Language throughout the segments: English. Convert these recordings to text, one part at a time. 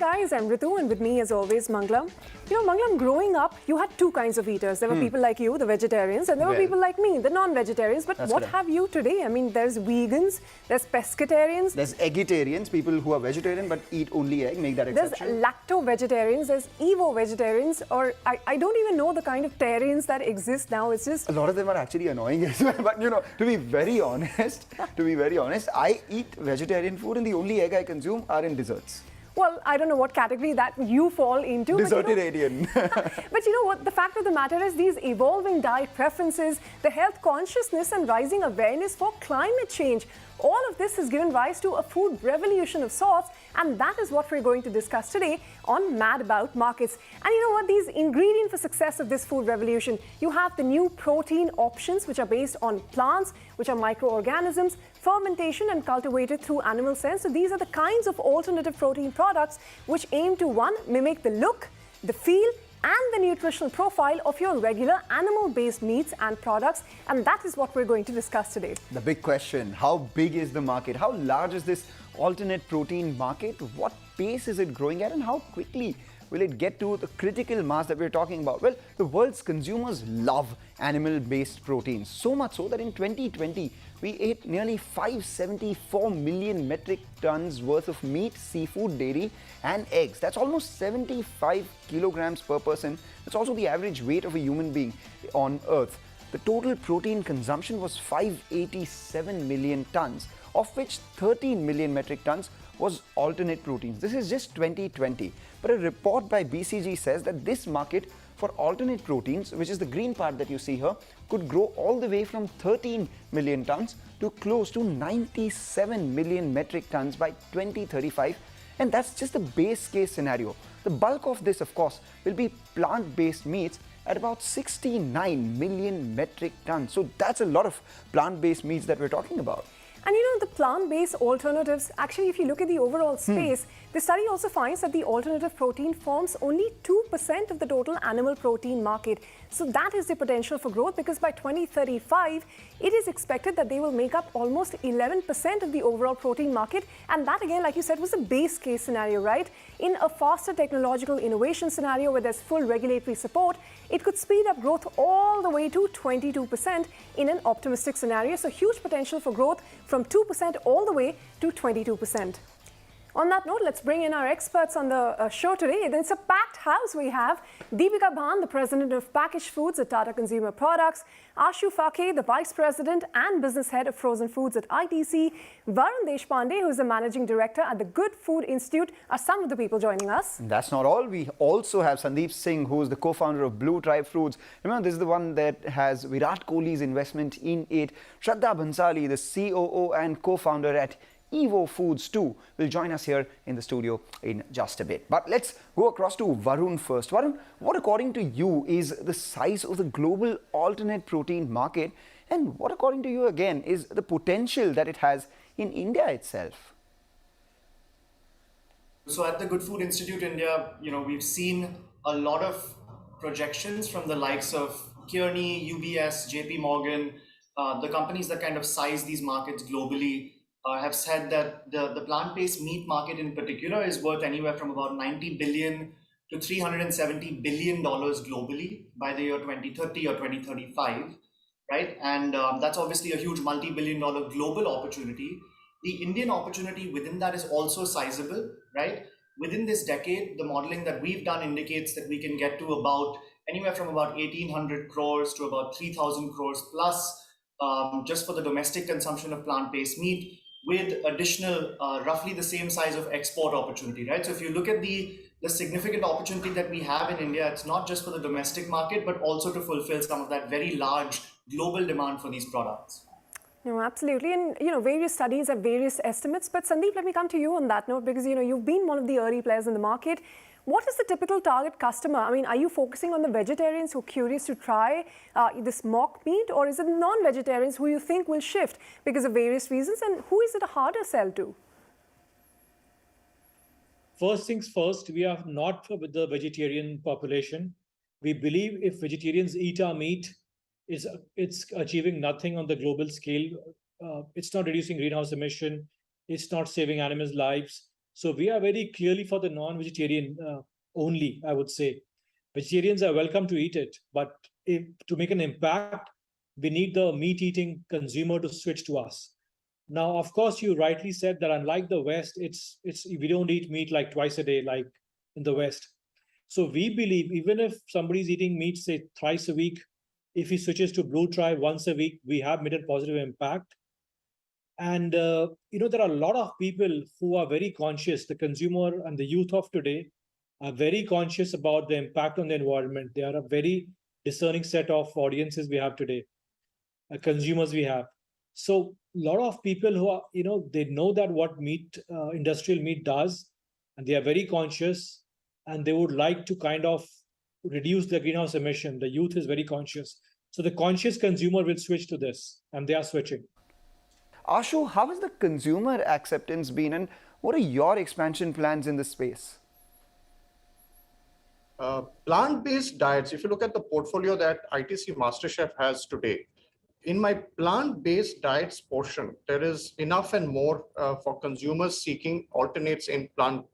guys, I'm Ritu, and with me as always, Manglam. You know, Manglam, growing up, you had two kinds of eaters. There were people like you, the vegetarians, and there were people like me, the non-vegetarians. But what have you today? I mean, there's vegans, there's pescatarians. There's eggetarians, people who are vegetarian but eat only egg, make that exception. There's lacto-vegetarians, there's evo-vegetarians, or I don't even know the kind of tarians that exist now. It's just... A lot of them are actually annoying as well. But, you know, to be very honest, I eat vegetarian food and the only egg I consume are in desserts. Well, I don't know what category that you fall into. Desertarian. But you know what? The fact of the matter is these evolving diet preferences, the health consciousness and rising awareness for climate change, all of this has given rise to a food revolution of sorts, and that is what we're going to discuss today on Mad About Markets. And you know what? These ingredients for success of this food revolution, you have the new protein options, which are based on plants, which are microorganisms, fermentation and cultivated through animal cells. So these are the kinds of alternative protein products which aim to, one, mimic the look, the feel, and the nutritional profile of your regular animal-based meats and products. And that is what we're going to discuss today. The big question, how big is the market? How large is this alternate protein market? What pace is it growing at, and how quickly will it get to the critical mass that we're talking about? Well, the world's consumers love animal-based proteins, so much so that in 2020, we ate nearly 574 million metric tons worth of meat, seafood, dairy and eggs. That's almost 75 kilograms per person. That's also the average weight of a human being on Earth. The total protein consumption was 587 million tons, of which 13 million metric tons was alternate proteins. This is just 2020. But a report by BCG says that this market for alternate proteins, which is the green part that you see here, could grow all the way from 13 million tons to close to 97 million metric tons by 2035. And that's just the base case scenario. The bulk of this, of course, will be plant-based meats at about 69 million metric tons. So that's a lot of plant-based meats that we're talking about. And you know, the plant-based alternatives, actually, if you look at the overall space, the study also finds that the alternative protein forms only 2% of the total animal protein market. So that is the potential for growth, because by 2035, it is expected that they will make up almost 11% of the overall protein market. And that, again, like you said, was a base case scenario, right? In a faster technological innovation scenario where there's full regulatory support, it could speed up growth all the way to 22% in an optimistic scenario. So huge potential for growth from 2% all the way to 22%. On that note, let's bring in our experts on the show today. It's a packed house. We have Deepika Bhan, the President of Packaged Foods at Tata Consumer Products, Ashu Phake, the Vice President and Business Head of Frozen Foods at ITC, Varun Deshpande, who is the Managing Director at the Good Food Institute, are some of the people joining us. That's not all. We also have Sandeep Singh, who is the co-founder of Blue Tribe Foods. Remember, this is the one that has Virat Kohli's investment in it. Shraddha Bhansali, the COO and co-founder at Evo Foods too, will join us here in the studio in just a bit. But let's go across to Varun first. Varun, what according to you is the size of the global alternate protein market, and what according to you again is the potential that it has in India itself? So at the Good Food Institute India, you know, we've seen a lot of projections from the likes of Kearney, UBS, JP Morgan, the companies that kind of size these markets globally. Have said that the plant-based meat market in particular is worth anywhere from about $90 billion to $370 billion globally by the year 2030 or 2035, right? And that's obviously a huge multi-billion-dollar global opportunity. The Indian opportunity within that is also sizable, right? Within this decade, the modeling that we've done indicates that we can get to about anywhere from about 1,800 crores to about 3,000 crores plus just for the domestic consumption of plant-based meat, with additional roughly the same size of export opportunity, right? So if you look at the significant opportunity that we have in India, it's not just for the domestic market, but also to fulfill some of that very large global demand for these products. No, absolutely. And, you know, various studies have various estimates. But Sandeep, let me come to you on that note, because, you know, you've been one of the early players in the market. What is the typical target customer? I mean, are you focusing on the vegetarians who are curious to try this mock meat, or is it non-vegetarians who you think will shift because of various reasons? And who is it a harder sell to? First things first, we are not with the vegetarian population. We believe if vegetarians eat our meat, it's achieving nothing on the global scale. It's not reducing greenhouse emission. It's not saving animals' lives. So we are very clearly for the non-vegetarian only, I would say. Vegetarians are welcome to eat it, but to make an impact, we need the meat-eating consumer to switch to us. Now, of course, you rightly said that unlike the West, we don't eat meat like twice a day, like in the West. So we believe even if somebody's eating meat, say thrice a week, if he switches to Blue Try once a week, we have made a positive impact. And there are a lot of people who are very conscious. The consumer and the youth of today are very conscious about the impact on the environment. They are a very discerning set of audiences we have today, consumers we have. So a lot of people who are, they know that what industrial meat does, and they are very conscious, and they would like to kind of reduce the greenhouse emission. The youth is very conscious. So the conscious consumer will switch to this, and they are switching. Ashu, how has the consumer acceptance been, and what are your expansion plans in this space? Plant-based diets, if you look at the portfolio that ITC MasterChef has today, in my plant-based diets portion, there is enough and more for consumers seeking alternates in plant,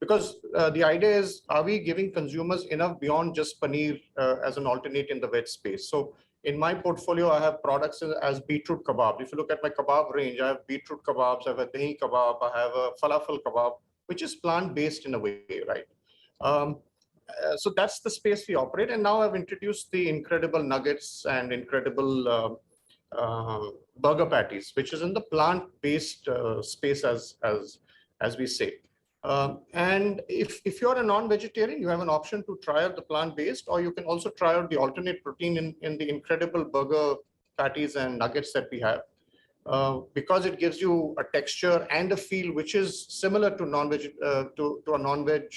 because the idea is, are we giving consumers enough beyond just paneer as an alternate in the veg space? So in my portfolio, I have products as beetroot kebab. If you look at my kebab range, I have beetroot kebabs, I have a dahi kebab, I have a falafel kebab, which is plant-based in a way, right? So that's the space we operate. And now I've introduced the incredible nuggets and incredible burger patties, which is in the plant-based space as we say. And if you're a non-vegetarian, you have an option to try out the plant-based, or you can also try out the alternate protein in the incredible burger patties and nuggets that we have. Because it gives you a texture and a feel which is similar to a non-veg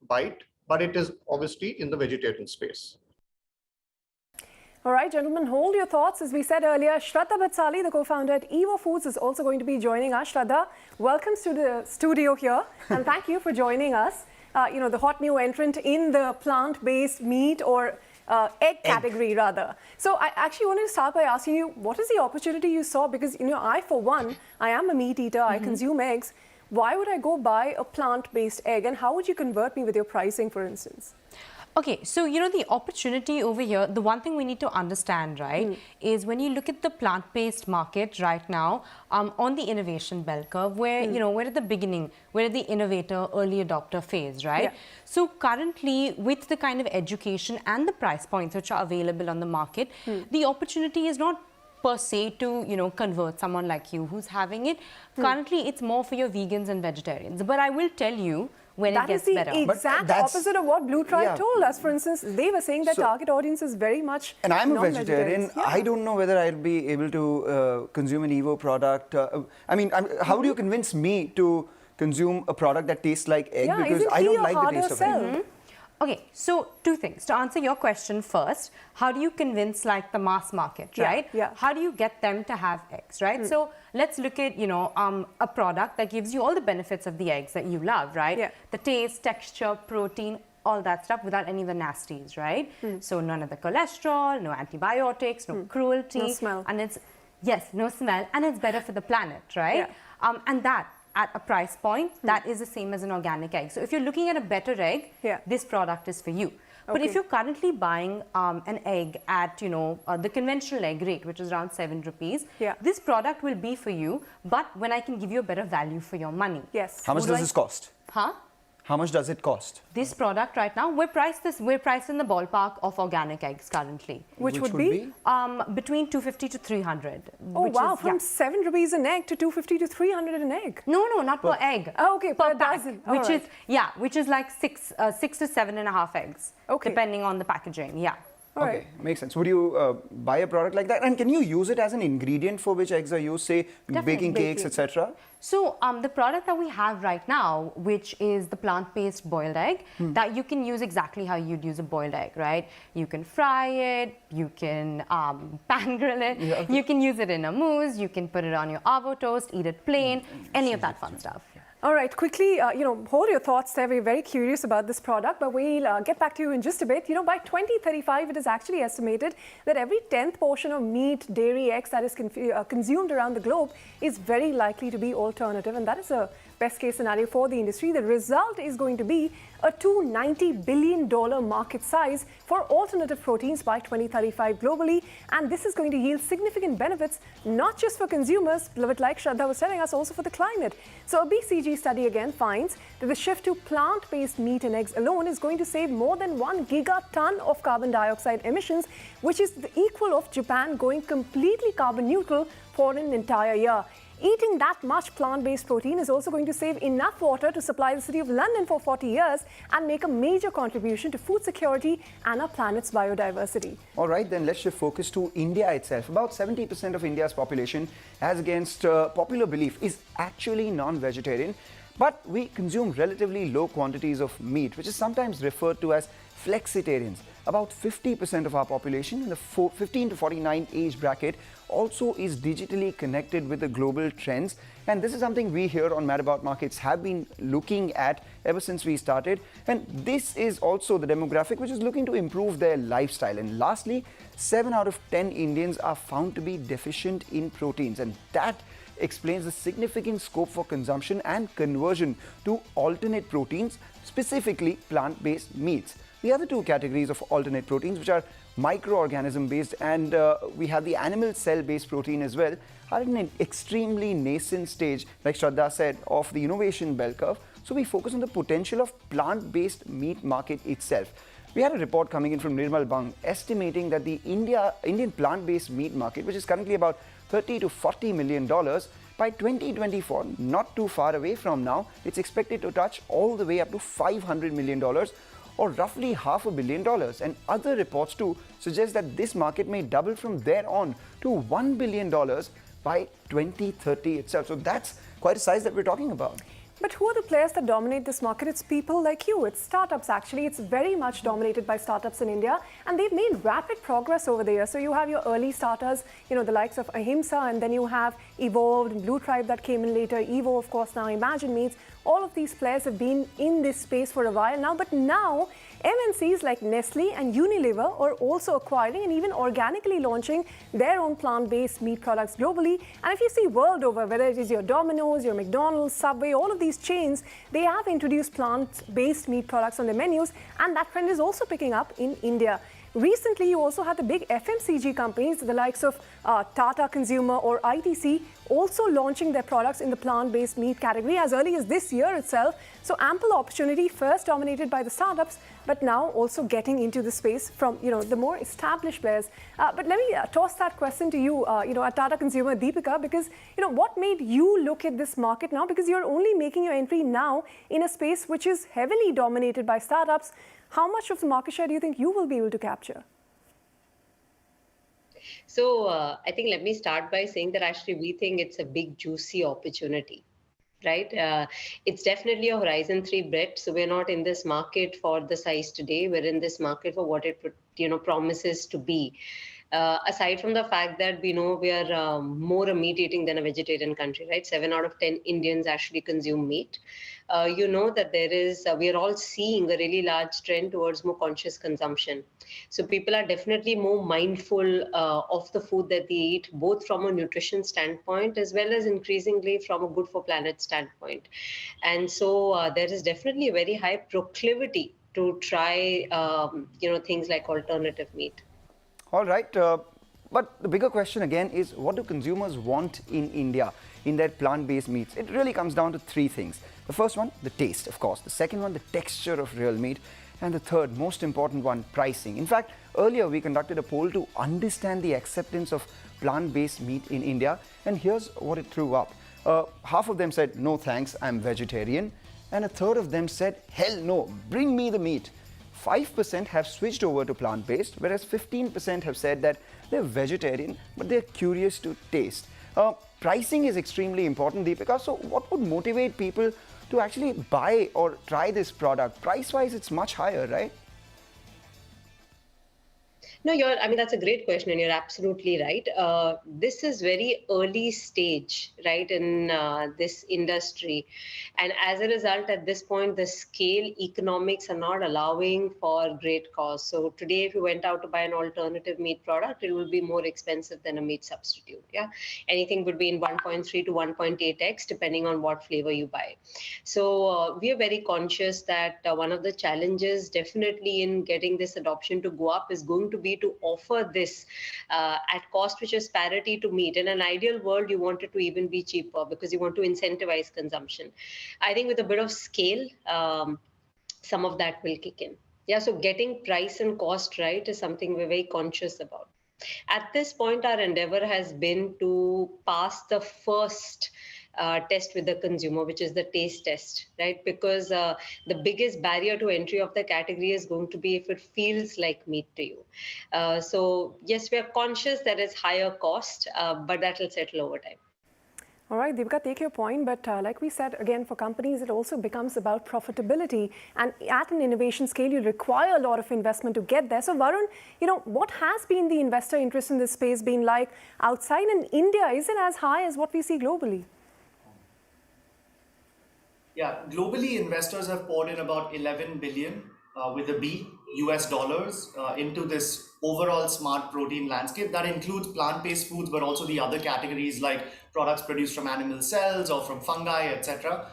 bite, but it is obviously in the vegetarian space. All right, gentlemen, hold your thoughts. As we said earlier, Shraddha Bhatsali, the co-founder at Evo Foods, is also going to be joining us. Shraddha, welcome to the studio here, and thank you for joining us. The hot new entrant in the plant-based meat or egg category, rather. So I actually wanted to start by asking you, what is the opportunity you saw? Because, I, for one, I am a meat eater, I consume eggs. Why would I go buy a plant-based egg, and how would you convert me with your pricing, for instance? Okay, so the opportunity over here, the one thing we need to understand, right, is when you look at the plant-based market right now, on the innovation bell curve, where, we're at the beginning, we're at the innovator, early adopter phase, right? Yeah. So currently, with the kind of education and the price points which are available on the market, the opportunity is not per se to, convert someone like you who's having it. Currently, it's more for your vegans and vegetarians. But I will tell you, when it gets better. That is the exact opposite of what Blue Tribe told us. For instance, they were saying that target audience is very much And I'm a vegetarian. Yeah. I don't know whether I'll be able to consume an Evo product. How do you convince me to consume a product that tastes like egg? Because I don't like the taste of egg. Okay, so two things. To answer your question first, how do you convince like the mass market, right? Yeah. How do you get them to have eggs, right? So let's look at, a product that gives you all the benefits of the eggs that you love, right? Yeah. The taste, texture, protein, all that stuff without any of the nasties, right? So none of the cholesterol, no antibiotics, no cruelty. No smell. And no smell, and it's better for the planet, right? Yeah. And that, at a price point, that is the same as an organic egg. So if you're looking at a better egg, this product is for you. But if you're currently buying an egg at, the conventional egg rate, which is around 7 rupees, this product will be for you, but when I can give you a better value for your money. Yes. How much does this cost? Huh? How much does it cost? This product right now, we're priced in the ballpark of organic eggs currently. Which would be? Between 250 to 300. Oh, wow. From 7 rupees an egg to 250 to 300 an egg. No, not per egg. Oh, okay, per dozen. Which is like 6 to 7.5 eggs. Okay. Depending on the packaging, Okay, makes sense. Would you buy a product like that? And can you use it as an ingredient for which eggs are used, say, baking cakes, etc.? So the product that we have right now, which is the plant-based boiled egg, that you can use exactly how you'd use a boiled egg, right? You can fry it, you can pan grill it, you can use it in a mousse, you can put it on your avo toast, eat it plain, any of that fun stuff. All right, quickly, hold your thoughts there. We're very curious about this product, but we'll get back to you in just a bit. By 2035, it is actually estimated that every 10th portion of meat, dairy, eggs that is consumed around the globe is very likely to be alternative, and that is a best case scenario for the industry. The result is going to be a $290 billion market size for alternative proteins by 2035 globally. And this is going to yield significant benefits, not just for consumers, but like Shraddha was telling us, also for the climate. So a BCG study again finds that the shift to plant-based meat and eggs alone is going to save more than 1 gigaton of carbon dioxide emissions, which is the equal of Japan going completely carbon neutral for an entire year. Eating that much plant-based protein is also going to save enough water to supply the city of London for 40 years and make a major contribution to food security and our planet's biodiversity. All right, then let's shift focus to India itself. About 70% of India's population, as against popular belief, is actually non-vegetarian. But we consume relatively low quantities of meat, which is sometimes referred to as flexitarians. About 50% of our population in the 15 to 49 age bracket also is digitally connected with the global trends. And this is something we here on Mad About Markets have been looking at ever since we started. And this is also the demographic which is looking to improve their lifestyle. And lastly, 7 out of 10 Indians are found to be deficient in proteins. And that explains the significant scope for consumption and conversion to alternate proteins, specifically plant-based meats. The other two categories of alternate proteins, which are microorganism based and we have the animal cell based protein as well, are in an extremely nascent stage, like Shraddha said, of the innovation bell curve. So we focus on the potential of plant-based meat market itself. We had a report coming in from Nirmal Bang estimating that the Indian plant-based meat market, which is currently about $30 to $40 million, by 2024, not too far away from now, it's expected to touch all the way up to $500 million, or roughly $500 million. And other reports too suggest that this market may double from there on to $1 billion by 2030 itself. So that's quite a size that we're talking about. But who are the players that dominate this market? It's people like you. It's startups, actually. It's very much dominated by startups in India. And they've made rapid progress over the years. So you have your early starters, the likes of Ahimsa, and then you have Evolved and Blue Tribe that came in later. Evo, of course, now Imagine Meats. All of these players have been in this space for a while now. But now, MNCs like Nestle and Unilever are also acquiring and even organically launching their own plant-based meat products globally. And if you see world over, whether it is your Domino's, your McDonald's, Subway, all of these chains, they have introduced plant-based meat products on their menus, and that trend is also picking up in India. Recently, you also had the big FMCG companies, the likes of Tata Consumer or ITC, also launching their products in the plant-based meat category as early as this year itself. So ample opportunity, first dominated by the startups, but now also getting into the space from the more established players. But let me toss that question to you, at Tata Consumer, Deepika, because what made you look at this market now? Because you're only making your entry now in a space which is heavily dominated by startups. How much of the market share do you think you will be able to capture? So I think let me start by saying that actually we think it's a big, juicy opportunity, right? It's definitely a Horizon 3 bet. So we're not in this market for the size today. We're in this market for what it promises to be. Aside from the fact that we know we are more a meat eating than a vegetarian country, right? 7 out of 10 Indians actually consume meat. That there is, we are all seeing a really large trend towards more conscious consumption. So people are definitely more mindful of the food that they eat, both from a nutrition standpoint, as well as increasingly from a good for planet standpoint. And so there is definitely a very high proclivity to try, things like alternative meat. All right, but the bigger question again is, what do consumers want in India in their plant-based meats? It really comes down to 3 things. The first one, the taste, of course. The second one, the texture of real meat. And the third, most important one, pricing. In fact, earlier we conducted a poll to understand the acceptance of plant-based meat in India. And here's what it threw up. Half of them said, no thanks, I'm vegetarian. And a third of them said, hell no, bring me the meat. 5% have switched over to plant-based, whereas 15% have said that they're vegetarian, but they're curious to taste. Pricing is extremely important, Deepika. So what would motivate people to actually buy or try this product? Price-wise, it's much higher, right? No, I mean, that's a great question, and you're absolutely right. This is very early stage, right, in this industry. And as a result, at this point, the scale economics are not allowing for great cost. So today, if you went out to buy an alternative meat product, it will be more expensive than a meat substitute. Yeah, anything between 1.3 to 1.8x, depending on what flavor you buy. So we are very conscious that one of the challenges definitely in getting this adoption to go up is going to be to offer this at cost which is parity to meat. In an ideal world, you want it to even be cheaper because you want to incentivize consumption. I think with a bit of scale, some of that will kick in. Yeah, so getting price and cost right is something we're very conscious about. At this point, our endeavor has been to pass the first test with the consumer, which is the taste test, right? Because the biggest barrier to entry of the category is going to be if it feels like meat to you. So yes, we are conscious that it's higher cost, but that will settle over time. All right, Deepika, take your point, but like we said, again, for companies, it also becomes about profitability. And at an innovation scale, you require a lot of investment to get there. So Varun, what has been the investor interest in this space been like outside in India? Is it as high as what we see globally? Yeah, globally, investors have poured in about 11 billion with a B US dollars into this overall smart protein landscape. That includes plant-based foods, but also the other categories like products produced from animal cells or from fungi, etc.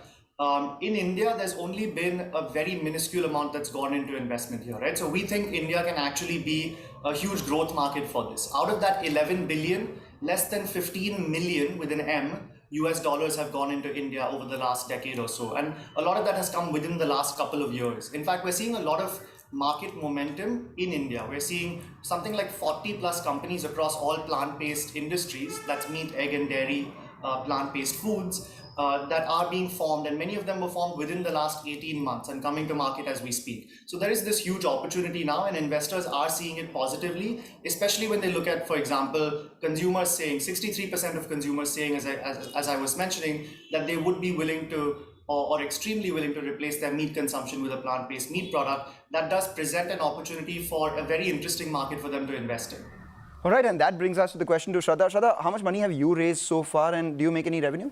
In India, there's only been a very minuscule amount that's gone into investment here, right? So we think India can actually be a huge growth market for this. Out of that 11 billion, less than 15 million with an M US dollars have gone into India over the last decade or so. And a lot of that has come within the last couple of years. In fact, we're seeing a lot of market momentum in India. We're seeing something like 40 plus companies across all plant-based industries, that's meat, egg and dairy, plant-based foods, that are being formed, and many of them were formed within the last 18 months and coming to market as we speak. So there is this huge opportunity now, and investors are seeing it positively, especially when they look at, for example, consumers saying, 63% of consumers saying, as I was mentioning, that they would be willing to or extremely willing to replace their meat consumption with a plant-based meat product. That does present an opportunity for a very interesting market for them to invest in. All right, and that brings us to the question to Shraddha. Shraddha, how much money have you raised so far, and do you make any revenue?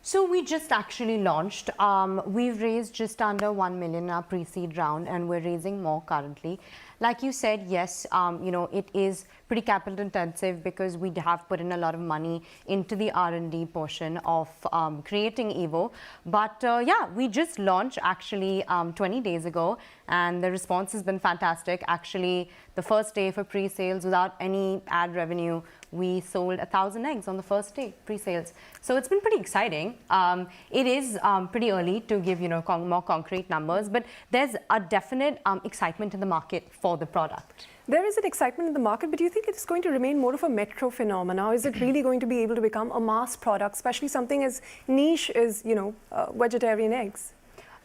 So we just actually launched. We've raised just under 1 million in our pre-seed round, and we're raising more currently. Like you said, yes, it is pretty capital intensive because we have put in a lot of money into the R&D portion of creating Evo. But yeah, we just launched actually 20 days ago, and the response has been fantastic. Actually, the first day for pre-sales without any ad revenue, we sold 1,000 eggs on the first day, pre-sales. So it's been pretty exciting. It is pretty early to give more concrete numbers, but there's a definite excitement in the market for the product. There is an excitement in the market, but do you think it's going to remain more of a metro phenomenon? Is it really going to be able to become a mass product, especially something as niche as, vegetarian eggs?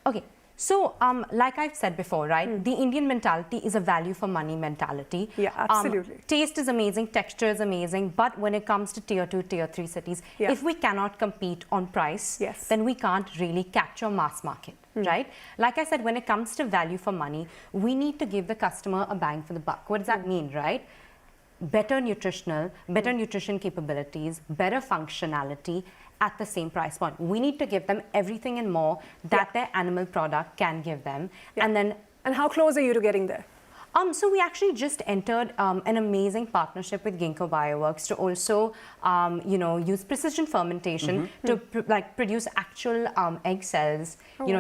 Okay. So, like I've said before, right, the Indian mentality is a value for money mentality. Yeah, absolutely. Taste is amazing, texture is amazing, but when it comes to tier 2, tier 3 cities, if we cannot compete on price, then we can't really capture mass market, right? Like I said, when it comes to value for money, we need to give the customer a bang for the buck. What does that mean, right? Better nutrition capabilities, better functionality, at the same price point. We need to give them everything and more that their animal product can give them. And how close are you to getting there? So we actually just entered an amazing partnership with Ginkgo Bioworks to also, use precision fermentation to produce actual egg cells,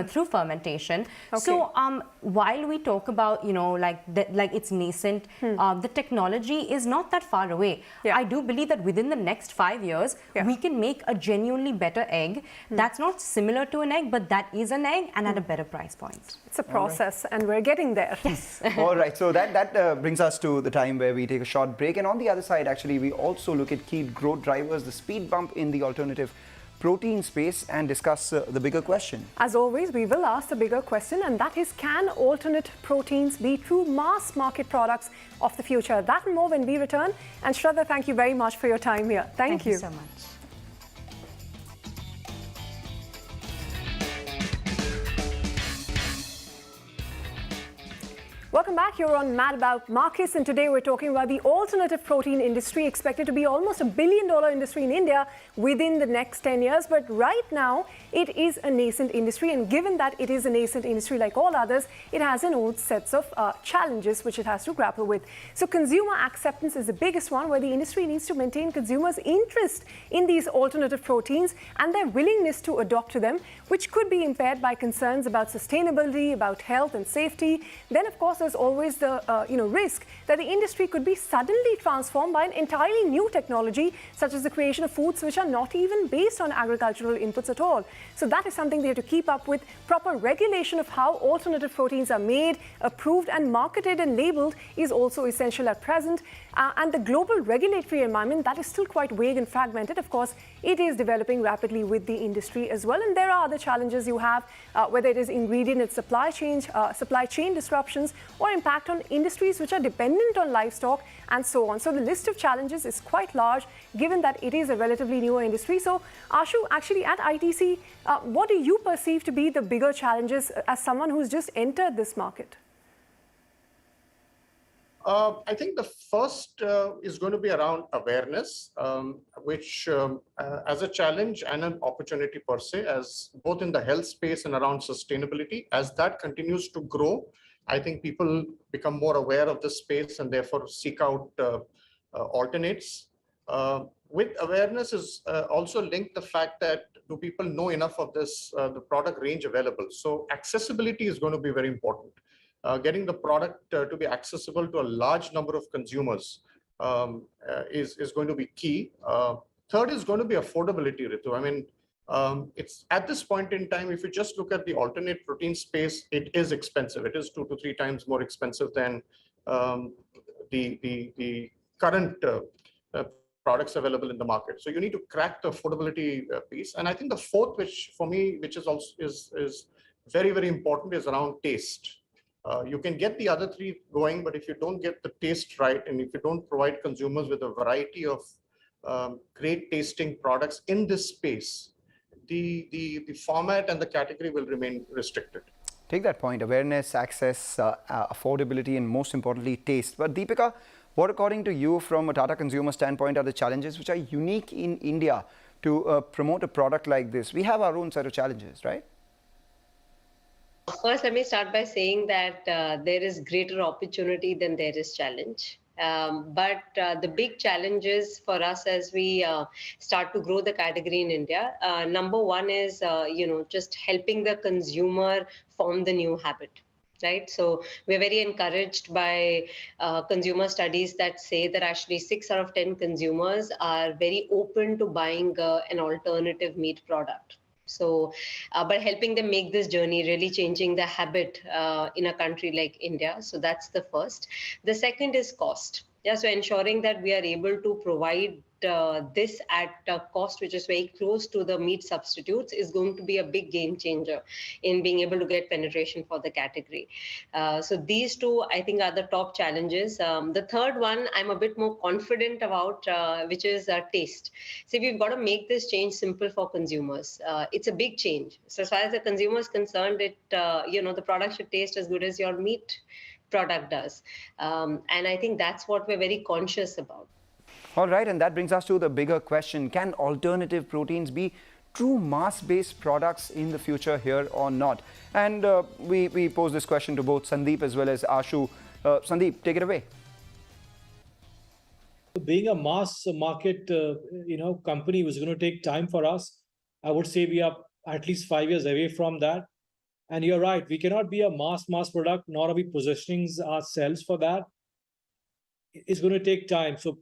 through fermentation. So while we talk about, it's nascent, the technology is not that far away. I do believe that within the next 5 years, we can make a genuinely better egg that's not similar to an egg, but that is an egg and at a better price point. It's a process, and we're getting there. Yes. All right, so that brings us to the time where we take a short break. And on the other side, actually, we also look at key growth drivers, the speed bump in the alternative protein space, and discuss the bigger question. As always, we will ask the bigger question, and that is, can alternate proteins be true mass market products of the future? That and more when we return. And Shraddha, thank you very much for your time here. Thank you so much. Welcome back. You're on Mad About Markets, and today we're talking about the alternative protein industry, expected to be almost $1 billion industry in India within the next 10 years. But right now, it is a nascent industry, and given that it is a nascent industry like all others, it has its own sets of challenges which it has to grapple with. So consumer acceptance is the biggest one, where the industry needs to maintain consumers' interest in these alternative proteins and their willingness to adopt to them, which could be impaired by concerns about sustainability, about health and safety. Then, of course, there's always the risk that the industry could be suddenly transformed by an entirely new technology, such as the creation of foods which are not even based on agricultural inputs at all. So that is something they have to keep up with. Proper regulation of how alternative proteins are made, approved and marketed and labeled is also essential at present. And the global regulatory environment, that is still quite vague and fragmented. Of course, it is developing rapidly with the industry as well. And there are other challenges you have, whether it is ingredient and supply chain disruptions, or impact on industries which are dependent on livestock and so on. So the list of challenges is quite large, given that it is a relatively newer industry. So Ashu, actually at ITC, what do you perceive to be the bigger challenges as someone who's just entered this market? I think the first is going to be around awareness, which as a challenge and an opportunity per se, as both in the health space and around sustainability. As that continues to grow, I think people become more aware of the space and therefore seek out alternates. With awareness is also linked the fact that do people know enough of this, the product range available? So accessibility is going to be very important. Getting the product to be accessible to a large number of consumers is going to be key. Third is going to be affordability, Ritu. I mean, it's at this point in time, if you just look at the alternate protein space, it is expensive. It is 2 to 3 times more expensive than the current products available in the market. So you need to crack the affordability piece. And I think the fourth, which for me, which is also is very, very important, is around taste. You can get the other 3 going, but if you don't get the taste right, and if you don't provide consumers with a variety of great tasting products in this space, the format and the category will remain restricted. Take that point: awareness, access, affordability, and most importantly, taste. But Deepika, what according to you, from a Tata consumer standpoint, are the challenges which are unique in India to promote a product like this? We have our own set of challenges, right? First, let me start by saying that there is greater opportunity than there is challenge. But the big challenges for us as we start to grow the category in India, number one is, just helping the consumer form the new habit. Right. So we're very encouraged by consumer studies that say that actually 6 out of 10 consumers are very open to buying an alternative meat product. So, but helping them make this journey, really changing the habit in a country like India. So that's the first. The second is cost. Yeah, so ensuring that we are able to provide this at a cost which is very close to the meat substitutes is going to be a big game changer in being able to get penetration for the category. So these 2, I think, are the top challenges. The third one I'm a bit more confident about, which is taste. So we've got to make this change simple for consumers. It's a big change. So as far as the consumer is concerned, the product should taste as good as your meat product does. And I think that's what we're very conscious about. All right, and that brings us to the bigger question: can alternative proteins be true mass-based products in the future here or not? And we pose this question to both Sandeep as well as Ashu. Sandeep, take it away. Being a mass market, company was going to take time for us. I would say we are at least 5 years away from that. And you're right, we cannot be a mass product, nor are we positioning ourselves for that. It's going to take time. So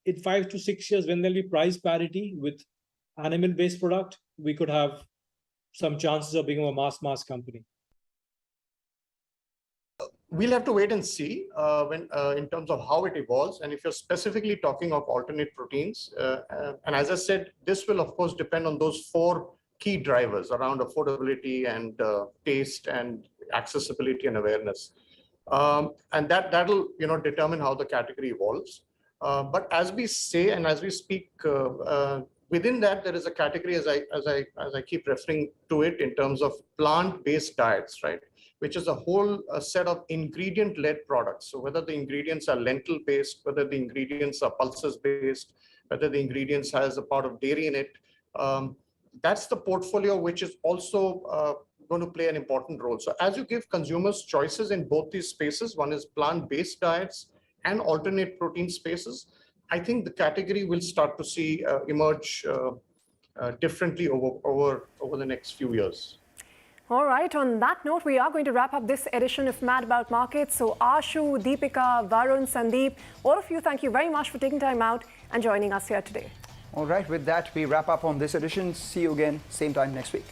in 5 to 6 years, when there'll be price parity with animal-based product, we could have some chances of becoming a mass company. We'll have to wait and see in terms of how it evolves. And if you're specifically talking of alternate proteins, and as I said, this will of course depend on those 4 key drivers around affordability and taste and accessibility and awareness. And that'll determine how the category evolves. But as we say and as we speak, within that there is a category, as I keep referring to it, in terms of plant-based diets, right? which is a whole set of ingredient-led products. So whether the ingredients are lentil-based, whether the ingredients are pulses-based, whether the ingredients has a part of dairy in it, that's the portfolio which is also going to play an important role. So as you give consumers choices in both these spaces, one is plant-based diets and alternate protein spaces, I think the category will start to see emerge differently over the next few years. All right, on that note, we are going to wrap up this edition of Mad About Markets. So Ashu, Deepika, Varun, Sandeep, all of you, thank you very much for taking time out and joining us here today. All right, with that, we wrap up on this edition. See you again, same time next week.